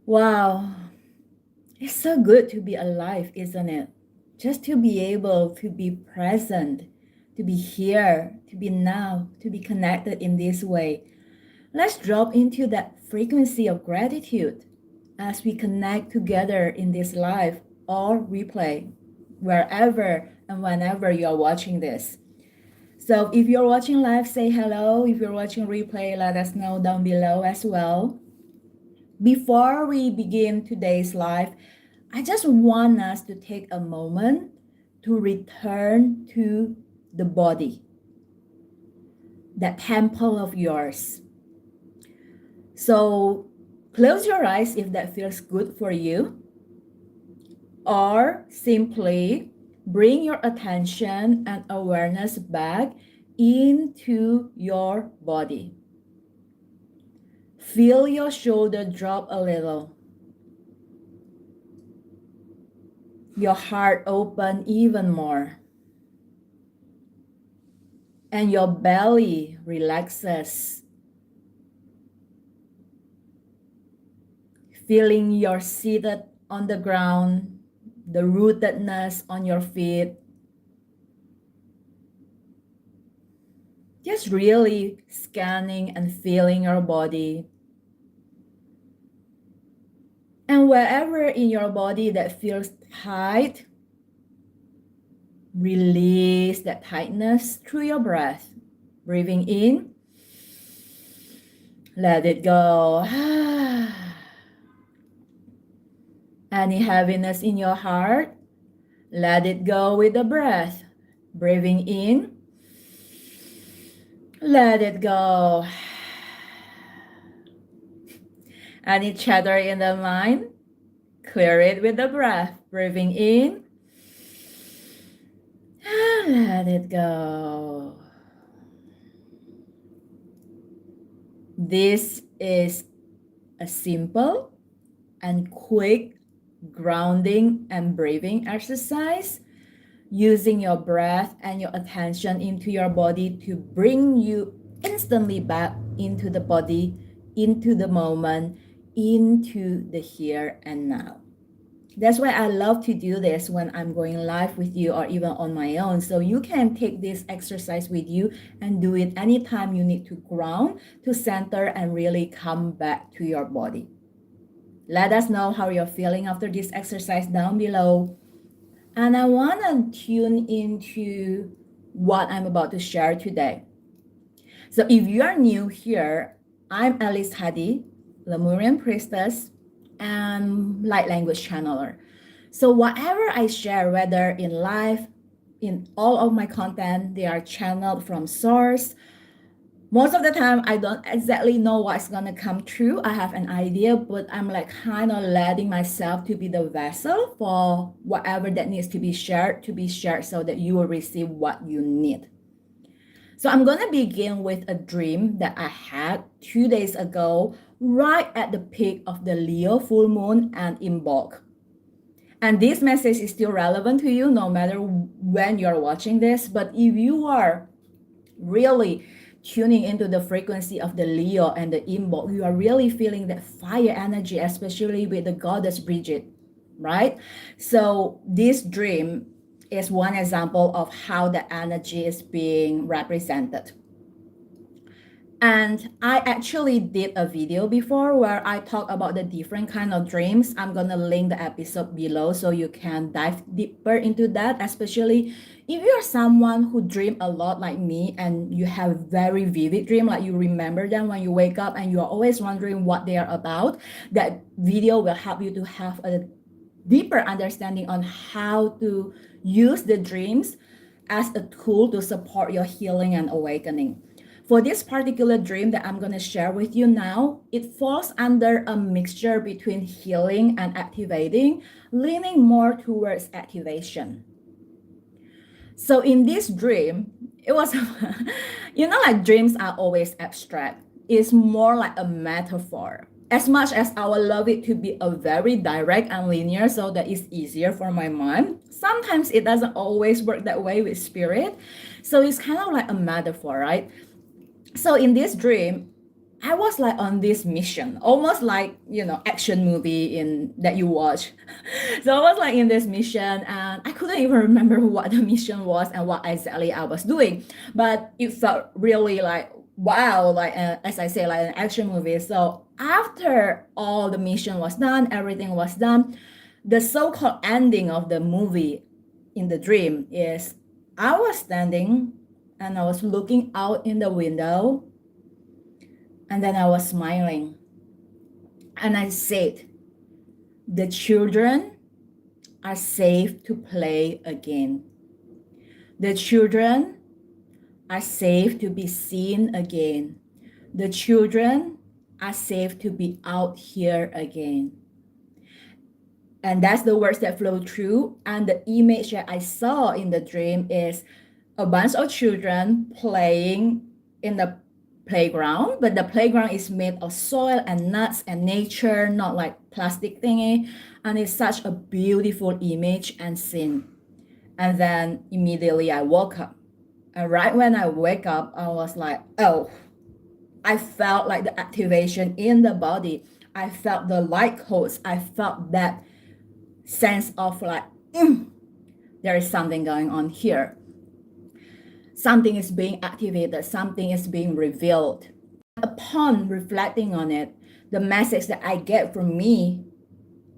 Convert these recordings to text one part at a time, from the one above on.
Wow, it's so good to be alive, isn't it? Just to be able to be present, to be here, to be now, to be connected in this way. Let's drop into that frequency of gratitude as we connect together in this live or replay, wherever and whenever you are watching this. So if you're watching live, say hello. If you're watching replay, let us know down below as well. Before we begin today's live, I just want us to take a moment to return to the body, that temple of yours. So close your eyes if that feels good for you, or simply bring your attention and awareness back into your body. Feel your shoulder drop a little, your heart open even more, and your belly relaxes. Feeling you're seated on the ground, the rootedness on your feet. Just really scanning and feeling your body. And wherever in your body that feels tight, release that tightness through your breath. Breathing in, let it go. Any heaviness in your heart, let it go with the breath. Breathing in, let it go. Any chatter in the mind, clear it with the breath. Breathing in, and let it go. This is a simple and quick grounding and breathing exercise using your breath and your attention into your body to bring you instantly back into the body, into the moment, into the here and now. That's why I love to do this when I'm going live with you or even on my own. So you can take this exercise with you and do it anytime you need to ground, to center, and really come back to your body. Let us know how you're feeling after this exercise down below. And I want to tune into what I'm about to share today. So if you are new here, I'm Alice Hadi, Lemurian Priestess, and Light Language Channeler. So whatever I share, whether in live, in all of my content, they are channeled from source. Most of the time, I don't exactly know what's gonna come true. I have an idea, but I'm like kind of letting myself to be the vessel for whatever that needs to be shared so that you will receive what you need. So I'm gonna begin with a dream that I had 2 days ago, right at the peak of the Leo full moon and in bulk. And this message is still relevant to you no matter when you're watching this. But if you are really tuning into the frequency of the Leo and the Imbolc, you are really feeling that fire energy, especially with the goddess Bridget, right? So this dream is one example of how the energy is being represented. And I actually did a video before where I talk about the different kind of dreams. I'm gonna link the episode below so you can dive deeper into that, especially if you're someone who dream a lot like me and you have very vivid dream, like you remember them when you wake up and you're always wondering what they are about. That video will help you to have a deeper understanding on how to use the dreams as a tool to support your healing and awakening. For this particular dream that I'm going to share with you now, it falls under a mixture between healing and activating, leaning more towards activation. So in this dream, it was, like dreams are always abstract. It's more like a metaphor. As much as I would love it to be a very direct and linear so that it's easier for my mind, sometimes it doesn't always work that way with spirit. So it's kind of like a metaphor, right? So in this dream, I was like on this mission, almost like, action movie in that you watch. So I was like in this mission, and I couldn't even remember what the mission was and what exactly I was doing. But it felt really like, wow, like as I say, like an action movie. So after all the mission was done, everything was done, the so-called ending of the movie in the dream is I was standing and I was looking out in the window, and then I was smiling. And I said, the children are safe to play again. The children are safe to be seen again. The children are safe to be out here again. And that's the words that flow through. And the image that I saw in the dream is a bunch of children playing in the playground, but the playground is made of soil and nuts and nature, not like plastic thingy. And it's such a beautiful image and scene. And then immediately I woke up. And right when I wake up, I was like, oh, I felt like the activation in the body. I felt the light codes. I felt that sense of like, there is something going on here. Something is being activated, something is being revealed. Upon reflecting on it, the message that I get from me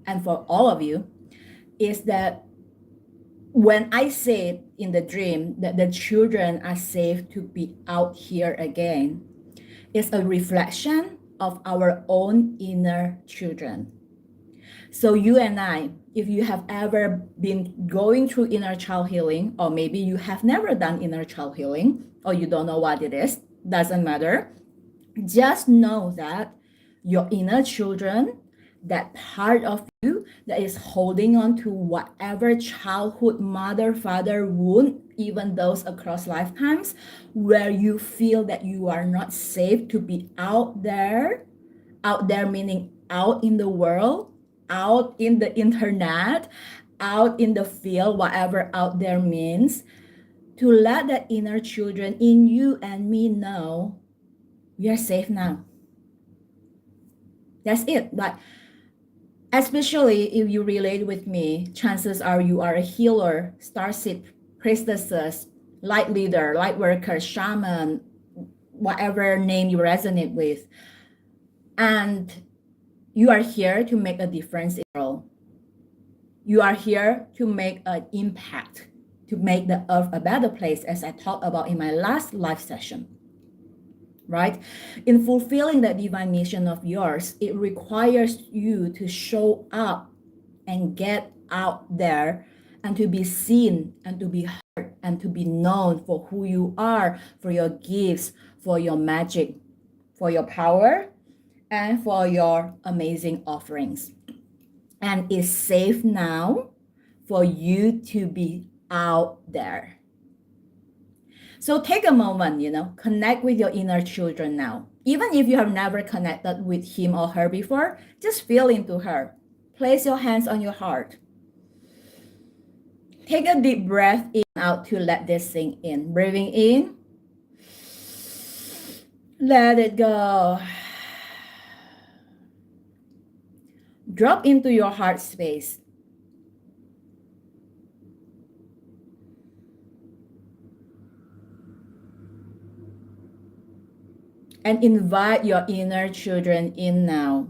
and for all of you is that when I say in the dream that the children are safe to be out here again, it's a reflection of our own inner children. So you and I, if you have ever been going through inner child healing, or maybe you have never done inner child healing, or you don't know what it is, doesn't matter. Just know that your inner children, that part of you that is holding on to whatever childhood mother, father wound, even those across lifetimes, where you feel that you are not safe to be out there meaning out in the world, out in the internet, out in the field, whatever out there means, to let that inner children in you and me know we are safe now. That's it. But especially if you relate with me, chances are you are a healer, starseed, priestesses, light leader, light worker, shaman, whatever name you resonate with. And you are here to make a difference in the world. You are here to make an impact, to make the earth a better place, as I talked about in my last live session. Right? In fulfilling that divine mission of yours, it requires you to show up and get out there and to be seen and to be heard and to be known for who you are, for your gifts, for your magic, for your power, and for your amazing offerings. And it's safe now for you to be out there. So take a moment, connect with your inner children now. Even if you have never connected with him or her before, just feel into her. Place your hands on your heart. Take a deep breath in and out to let this sink in. Breathing in. Let it go. Drop into your heart space. And invite your inner children in now.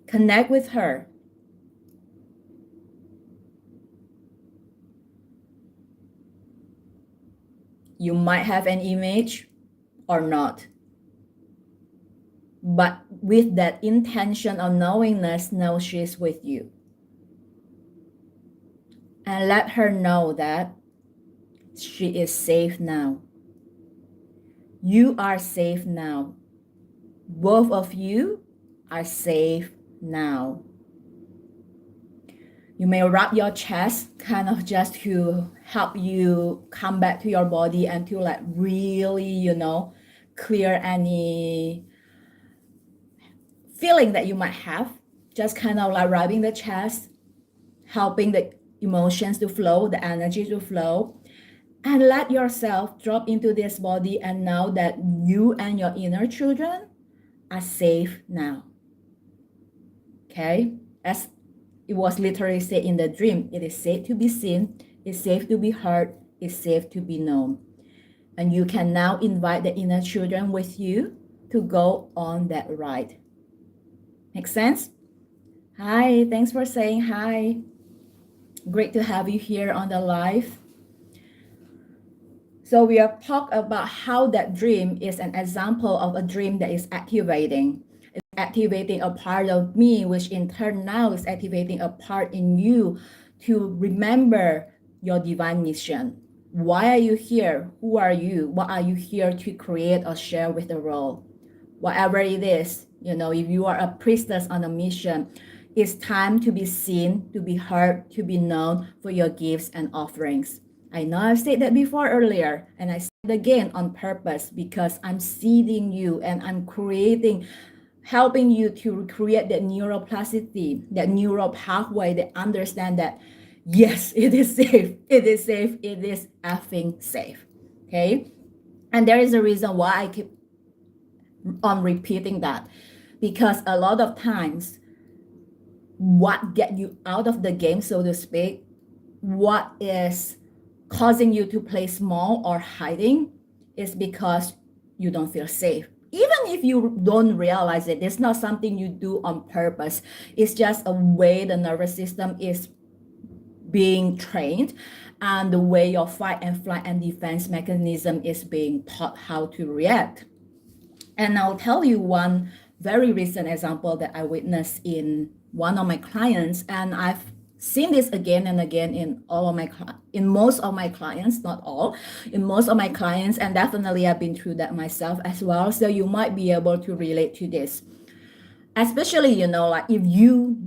Connect with her. You might have an image or not. But with that intention of knowingness, know she's with you. And let her know that she is safe now. You are safe now. Both of you are safe now. You may rub your chest kind of just to help you come back to your body and to like really, clear any feeling that you might have. Just kind of like rubbing the chest, helping the emotions to flow, the energy to flow. and let yourself drop into this body and know that you and your inner children are safe now. Okay? As it was literally said in the dream, it is safe to be seen, it's safe to be heard, it's safe to be known. And you can now invite the inner children with you to go on that ride. Make sense? Hi, thanks for saying hi. Great to have you here on the live. So we have talked about how that dream is an example of a dream that is activating. It's activating a part of me, which in turn now is activating a part in you to remember your divine mission. Why are you here? Who are you? What are you here to create or share with the world? Whatever it is, if you are a priestess on a mission, it's time to be seen, to be heard, to be known for your gifts and offerings. I know I've said that before earlier, and I said it again on purpose because I'm seeding you and I'm helping you to create that neuroplasticity, that neural pathway that understand that, yes, it is safe, it is safe, it is effing safe, okay? And there is a reason why I keep on repeating that, because a lot of times what get you out of the game, so to speak, what is causing you to play small or hiding is because you don't feel safe. Even if you don't realize it, it's not something you do on purpose. It's just a way the nervous system is being trained and the way your fight and flight and defense mechanism is being taught how to react. And I'll tell you one very recent example that I witnessed in one of my clients, and I've seen this again and again in most of my clients, not all, in most of my clients, and definitely I've been through that myself as well. So you might be able to relate to this, especially like if you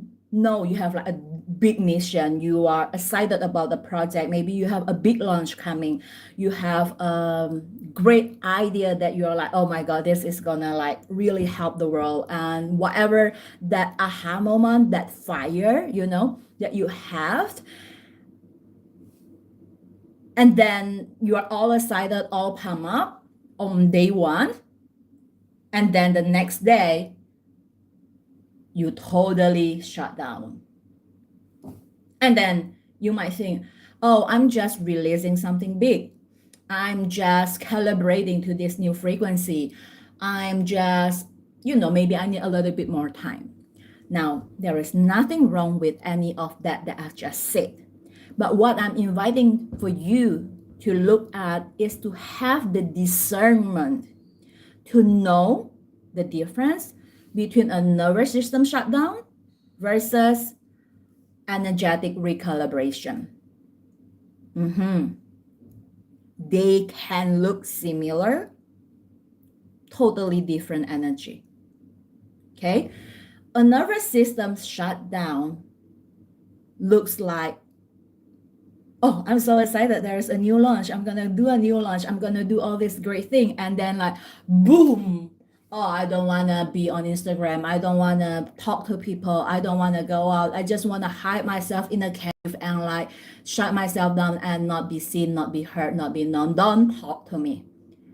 have like a big mission, you are excited about the project, maybe you have a big launch coming, you have a great idea that you're like, oh my god, this is gonna like really help the world, and whatever that aha moment, that fire that you have, and then you are all excited, all pumped up on day one, and then the next day you totally shut down. And then you might think, oh, I'm just releasing something big, I'm just calibrating to this new frequency, I'm just maybe I need a little bit more time. Now, there is nothing wrong with any of that I've just said. But what I'm inviting for you to look at is to have the discernment to know the difference between a nervous system shutdown versus energetic recalibration. They can look similar, totally different energy. Okay? A nervous system shutdown looks like, oh, I'm so excited, there's a new launch, I'm gonna do a new launch, I'm gonna do all this great thing, and then like boom, oh, I don't wanna be on Instagram, I don't wanna talk to people, I don't wanna go out, I just wanna hide myself in a cave and like shut myself down and not be seen, not be heard, not be known, don't talk to me.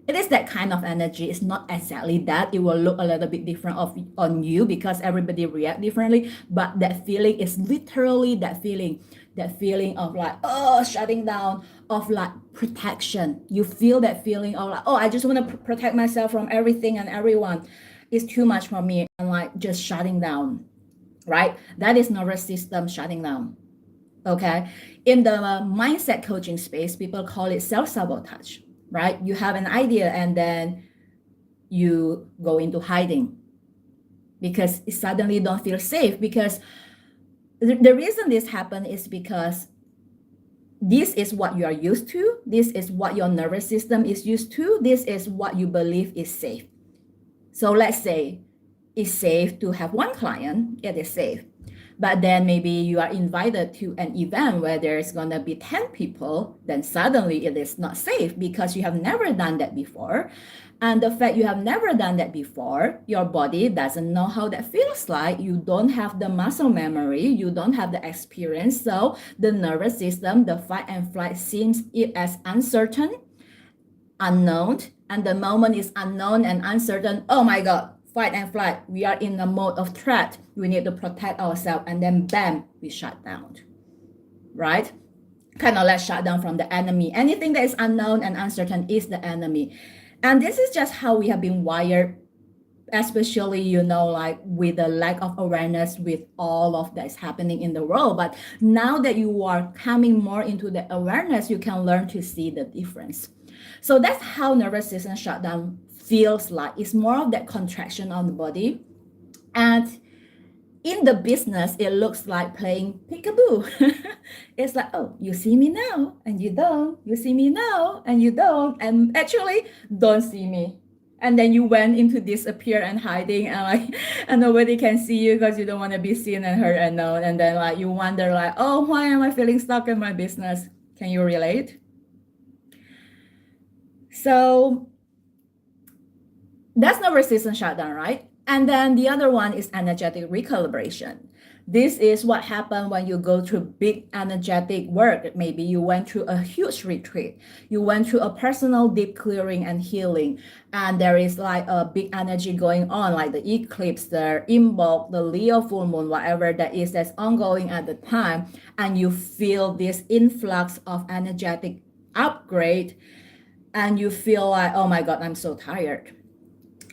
It is that kind of energy. It's not exactly that. It will look a little bit different on you because everybody react differently. But that feeling is literally that feeling of like, oh, shutting down, of like protection. You feel that feeling of like, oh, I just want to protect myself from everything and everyone. It's too much for me. And like just shutting down, right? That is nervous system shutting down. Okay. In the mindset coaching space, people call it self-sabotage. Right? You have an idea and then you go into hiding because you suddenly don't feel safe, because the reason this happened is because this is what you are used to, this is what your nervous system is used to, this is what you believe is safe. So let's say it's safe to have one client, it is safe. But then maybe you are invited to an event where there's going to be 10 people, then suddenly it is not safe because you have never done that before. And the fact you have never done that before, your body doesn't know how that feels like. You don't have the muscle memory, you don't have the experience. So the nervous system, the fight and flight, seems it as uncertain, unknown, and the moment is unknown and uncertain. Oh my God, fight and flight. We are in a mode of threat. We need to protect ourselves, and then bam, we shut down, right? Kind of like shut down from the enemy. Anything that is unknown and uncertain is the enemy. And this is just how we have been wired, especially, like with the lack of awareness with all of that is happening in the world. But now that you are coming more into the awareness, you can learn to see the difference. So that's how nervous system shutdown feels like. It's more of that contraction on the body. And in the business, it looks like playing peekaboo. It's like, oh, you see me now and you don't. You see me now and you don't. And actually, don't see me. And then you went into disappear and hiding, and nobody can see you because you don't want to be seen and heard and known. And then you wonder oh, why am I feeling stuck in my business? Can you relate? So that's nervous system shutdown, right? And then the other one is energetic recalibration. This is what happened when you go through big energetic work. Maybe you went through a huge retreat. You went through a personal deep clearing and healing. And there is a big energy going on, like the eclipse, the Imbolc, the Leo full moon, whatever that is that's ongoing at the time. And you feel this influx of energetic upgrade. And you feel oh my God, I'm so tired.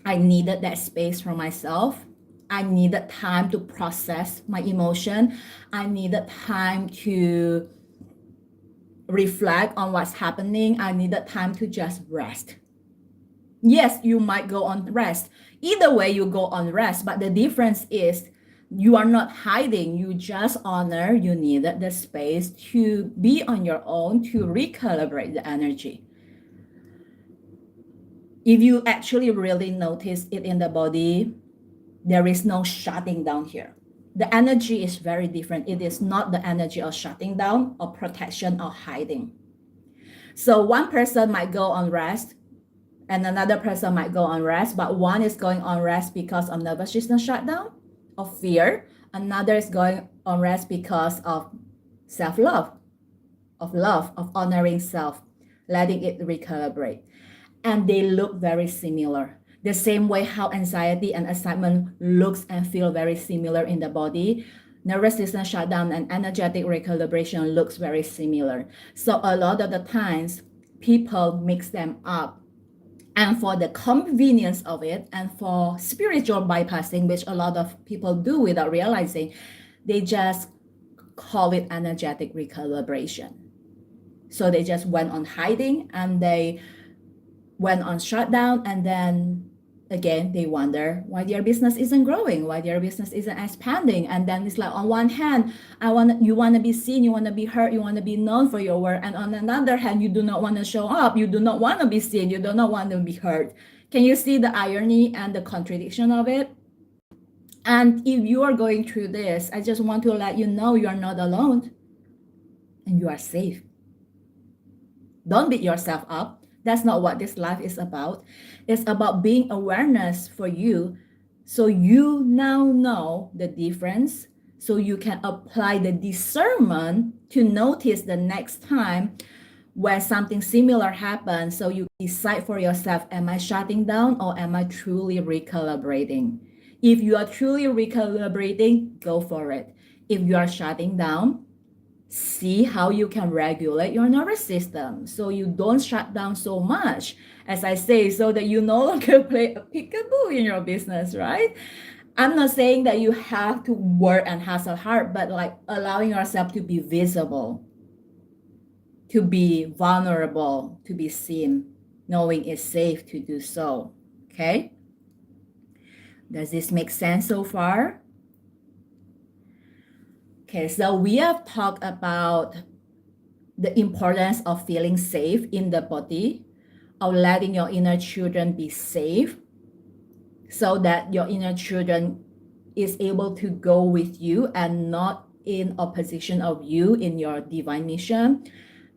I needed that space for myself. I needed time to process my emotion. I needed time to reflect on what's happening. I needed time to just rest. Yes, you might go on rest. Either way, you go on rest, but the difference is you are not hiding. You just honor you needed the space to be on your own to recalibrate the energy. If you actually really notice it in the body, there is no shutting down here. The energy is very different. It is not the energy of shutting down or protection or hiding. So one person might go on rest and another person might go on rest, but one is going on rest because of nervous system shutdown, of fear. Another is going on rest because of self-love, of honoring self, letting it recalibrate. And they look very similar. The same way how anxiety and excitement looks and feel very similar in the body, nervous system shutdown and energetic recalibration looks very similar. So a lot of the times, people mix them up. And for the convenience of it and for spiritual bypassing, which a lot of people do without realizing, they just call it energetic recalibration. So they just went on hiding and they went on shutdown, and then again they wonder why their business isn't growing, why their business isn't expanding. And then it's like, on one hand, you want to be seen, you want to be heard, you want to be known for your work, and on another hand, you do not want to show up, you do not want to be seen, you do not want to be heard. Can you see the irony and the contradiction of it? And if you are going through this, I just want to let you know you are not alone and you are safe. Don't beat yourself up. That's not what this life is about. It's about being awareness for you, so you now know the difference, so you can apply the discernment to notice the next time when something similar happens, so you decide for yourself, am I shutting down or am I truly recalibrating? If you are truly recalibrating, go for it. If you are shutting down, see how you can regulate your nervous system so you don't shut down so much, as I say, so that you no longer play a peekaboo in your business, right? I'm not saying that you have to work and hustle hard, but allowing yourself to be visible, to be vulnerable, to be seen, knowing it's safe to do so. Okay? Does this make sense so far? Okay, so we have talked about the importance of feeling safe in the body, of letting your inner children be safe, so that your inner children is able to go with you and not in opposition of you in your divine mission.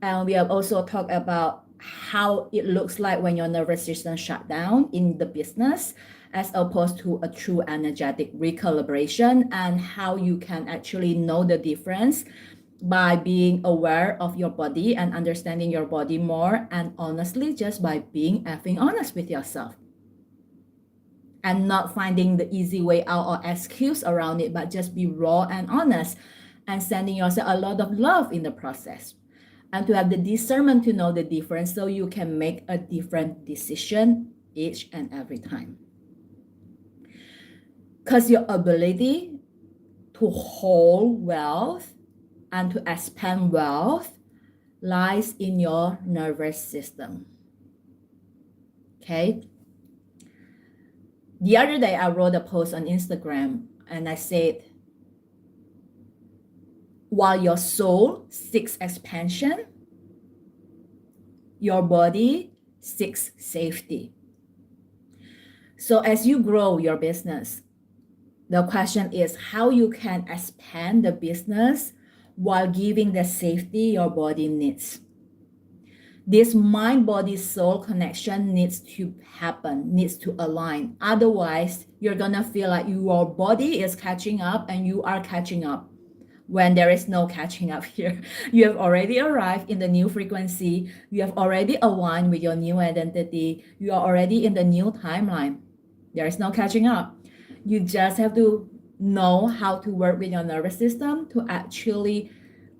And we have also talked about how it looks like when your nervous system shut down in the business as opposed to a true energetic recalibration, and how you can actually know the difference by being aware of your body and understanding your body more, and honestly just by being effing honest with yourself and not finding the easy way out or excuse around it, but just be raw and honest and sending yourself a lot of love in the process, and to have the discernment to know the difference so you can make a different decision each and every time. Because your ability to hold wealth and to expand wealth lies in your nervous system. Okay? The other day, I wrote a post on Instagram and I said, while your soul seeks expansion, your body seeks safety. So as you grow your business, the question is how you can expand the business while giving the safety your body needs. This mind, body, soul connection needs to happen, needs to align. Otherwise, you're gonna feel like your body is catching up and you are catching up when there is no catching up here. You have already arrived in the new frequency. You have already aligned with your new identity. You are already in the new timeline. There is no catching up. You just have to know how to work with your nervous system to actually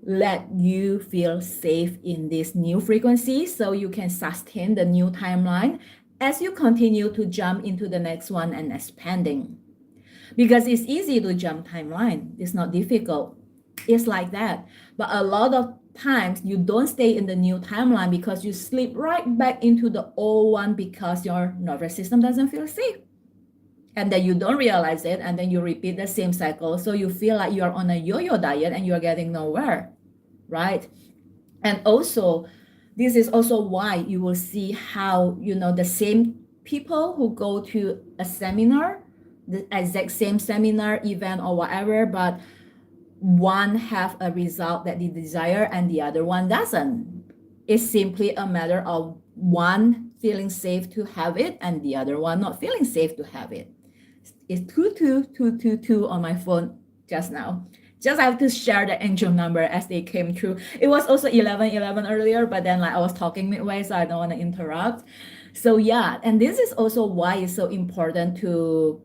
let you feel safe in this new frequency so you can sustain the new timeline as you continue to jump into the next one and expanding. Because it's easy to jump timeline. It's not difficult. It's like that. But a lot of times you don't stay in the new timeline because you slip right back into the old one because your nervous system doesn't feel safe. And then you don't realize it, and then you repeat the same cycle. So you feel like you're on a yo-yo diet and you're getting nowhere, right? And also, this is also why you will see how, the same people who go to a seminar, the exact same seminar, event, or whatever, but one have a result that they desire and the other one doesn't. It's simply a matter of one feeling safe to have it and the other one not feeling safe to have it. It's 22222 on my phone just now. Just I have to share the angel number as they came through. It was also 1111 earlier, but then I was talking midway, so I don't want to interrupt. So yeah, and this is also why it's so important to,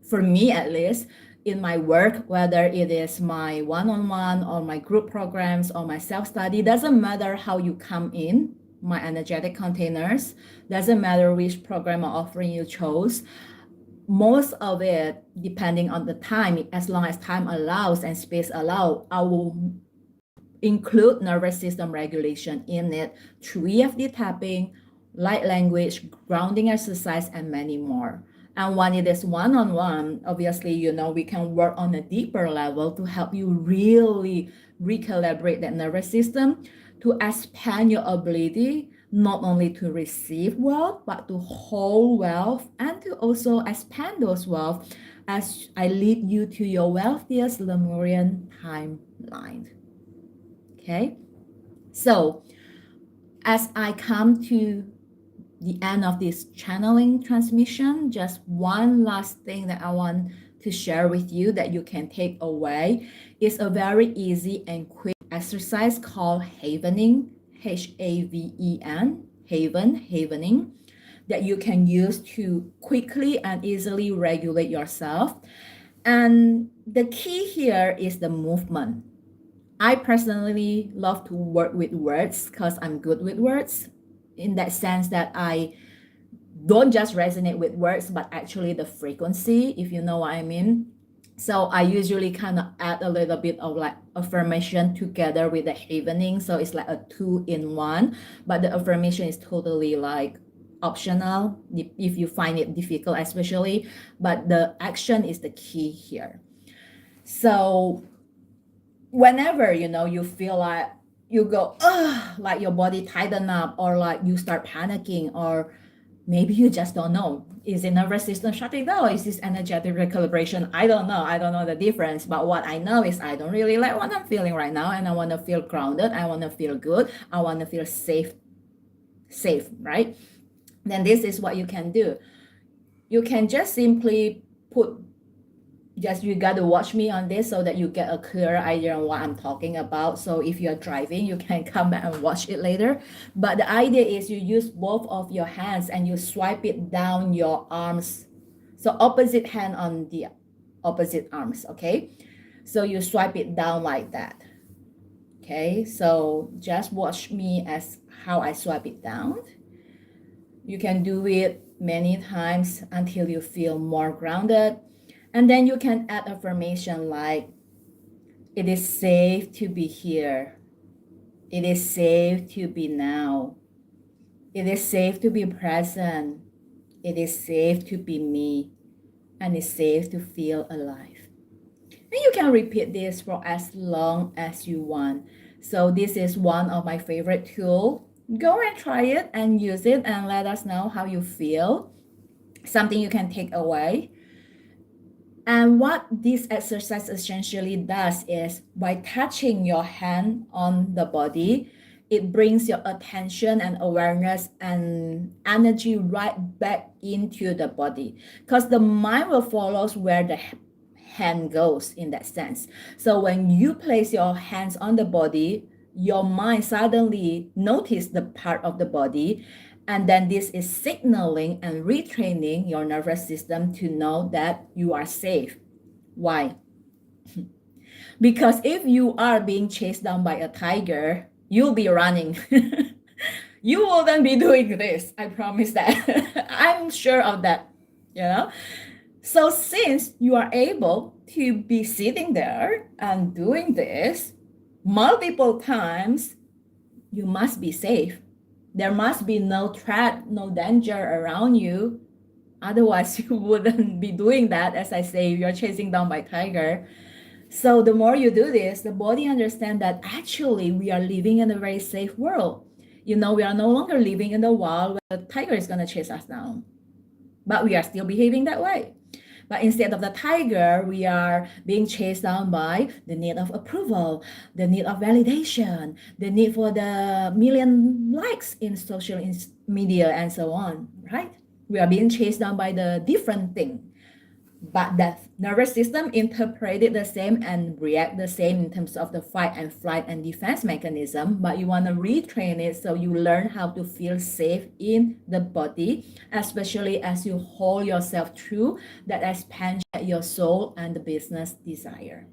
for me at least, in my work, whether it is my one-on-one or my group programs or my self-study, doesn't matter how you come in, my energetic containers, doesn't matter which program or offering you chose. Most of it, depending on the time, as long as time allows and space allow, I will include nervous system regulation in it through EFT tapping, light language, grounding exercise, and many more. And when it is one-on-one, obviously, we can work on a deeper level to help you really recalibrate that nervous system to expand your ability not only to receive wealth, but to hold wealth and to also expand those wealth as I lead you to your wealthiest Lemurian timeline. Okay? So, as I come to the end of this channeling transmission, just one last thing that I want to share with you that you can take away is a very easy and quick exercise called havening, Haven, havening, that you can use to quickly and easily regulate yourself. And the key here is the movement. I personally love to work with words because I'm good with words, in that sense that I don't just resonate with words, but actually the frequency, if you know what I mean. So I usually kind of add a little bit of affirmation together with the havening. So it's like a 2-in-1, but the affirmation is totally optional if you find it difficult, especially, but the action is the key here. So whenever, you feel like you go, like your body tighten up, or you start panicking, or Maybe you just don't know. Is it nervous system shutting down? Is this energetic recalibration? I don't know. I don't know the difference. But what I know is I don't really like what I'm feeling right now, and I want to feel grounded. I want to feel good. I want to feel safe, right? Then this is what you can do. You can just simply put, just you got to watch me on this so that you get a clear idea on what I'm talking about. So if you're driving, you can come back and watch it later. But the idea is you use both of your hands and you swipe it down your arms. So opposite hand on the opposite arms, okay? So you swipe it down like that. Okay, so just watch me as how I swipe it down. You can do it many times until you feel more grounded. And then you can add affirmation like, it is safe to be here. It is safe to be now. It is safe to be present. It is safe to be me. And it's safe to feel alive. And you can repeat this for as long as you want. So this is one of my favorite tools. Go and try it and use it and let us know how you feel. Something you can take away. And what this exercise essentially does is by touching your hand on the body, it brings your attention and awareness and energy right back into the body, because the mind will follow where the hand goes in that sense. So when you place your hands on the body, your mind suddenly notice the part of the body, and then this is signaling and retraining your nervous system to know that you are safe. Why? Because if you are being chased down by a tiger, you'll be running. You wouldn't be doing this. I promise that. I'm sure of that. You know? So since you are able to be sitting there and doing this multiple times, you must be safe. There must be no threat, no danger around you. Otherwise, you wouldn't be doing that. As I say, you're chasing down by tiger. So the more you do this, the body understands that actually we are living in a very safe world. You know, we are no longer living in the wild where the tiger is going to chase us down. But we are still behaving that way. But instead of the tiger, we are being chased down by the need of approval, the need of validation, the need for the million likes in social media and so on, right? We are being chased down by the different thing. But the nervous system interpreted the same and react the same in terms of the fight and flight and defense mechanism, but you want to retrain it so you learn how to feel safe in the body, especially as you hold yourself through that expansion that your soul and the business desire.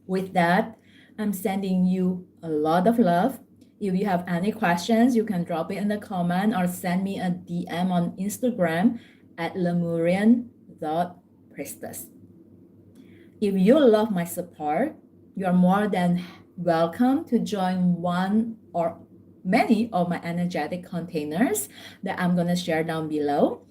With that, I'm sending you a lot of love. If you have any questions, you can drop it in the comment or send me a DM on Instagram at lemurian.priestess. If you love my support, you are more than welcome to join one or many of my energetic containers that I'm going to share down below.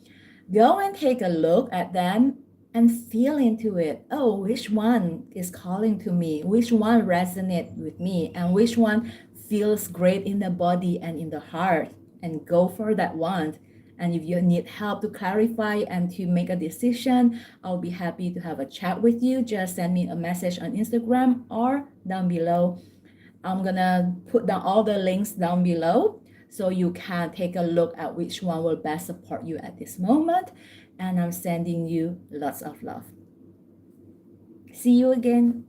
Go and take a look at them and feel into it. Oh, which one is calling to me? Which one resonates with me? And which one feels great in the body and in the heart? And go for that one. And if you need help to clarify and to make a decision, I'll be happy to have a chat with you. Just send me a message on Instagram or down below. I'm gonna put down all the links down below so you can take a look at which one will best support you at this moment. And I'm sending you lots of love. See you again.